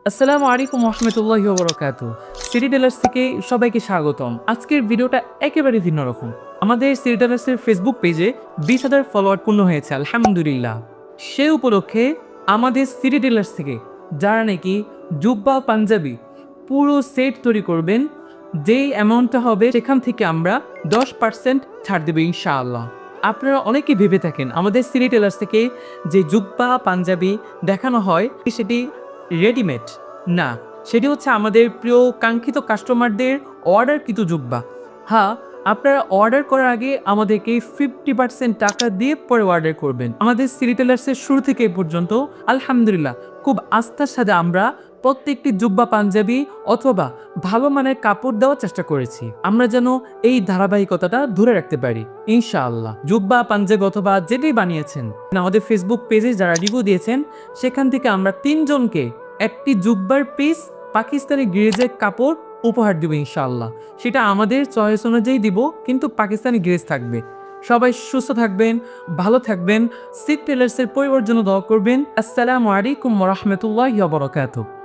আসসালামু আলাইকুম রহমতুল্লাহি ওবরাকাতু। সিটি টেলার্স থেকে সবাইকে স্বাগতম। আজকের ভিডিওটা একেবারে ভিন্ন রকম। আমাদের সিটি টেলার্সের ফেসবুক পেজে 20,000 ফলোয়ার পূর্ণ হয়েছে আলহামদুলিল্লাহ। সে উপলক্ষে আমাদের সিটি টেলার্স থেকে যারা নাকি জুব্বা পাঞ্জাবি পুরো সেট তৈরি করবেন, যেই অ্যামাউন্টটা হবে সেখান থেকে আমরা 10% ছাড় দেবো ইনশাআল্লাহ। আপনারা অনেকে ভেবে থাকেন আমাদের সিটি টেলার্স থেকে যে জুব্বা পাঞ্জাবি দেখানো হয় সেটি রেডিমেড না, সেটি হচ্ছে আমাদের প্রিয় কাঙ্ক্ষিত কাস্টমারদের অর্ডারকৃত জুব্বা। হ্যাঁ, আপনারা অর্ডার করার আগে আমাদেরকে 50% টাকা দিয়ে পরে অর্ডার করবেন। আমাদের সিটি টেলার্সের শুরু থেকে এ পর্যন্ত আলহামদুলিল্লাহ খুব আস্থার সাথে আমরা প্রত্যেকটি জুব্বা পাঞ্জাবি অথবা ভালো মানের কাপড় দেওয়ার চেষ্টা করেছি, আমরা যেন এই ধারাবাহিকতাটা ধরে রাখতে পারি ইনশাআল্লাহ। জুব্বা পাঞ্জাবি অথবা যেটাই বানিয়েছেন আমাদের ফেসবুক পেজে যারা রিভিউ দিয়েছেন সেখান থেকে আমরা 3 জনকে একটি জুব্বার পিস পাকিস্তানি গ্রেজের কাপড় উপহার দিব ইনশাআল্লাহ। সেটা আমাদের চয়েস অনুযায়ী দিব, কিন্তু পাকিস্তানি গ্রেজ থাকবে। সবাই সুস্থ থাকবেন, ভালো থাকবেন। সিটি টেলার্সের পরিবারের জন্য দোয়া করবেন। আসসালামু আলাইকুম ওয়া রাহমাতুল্লাহি ওয়া বারাকাতুহু।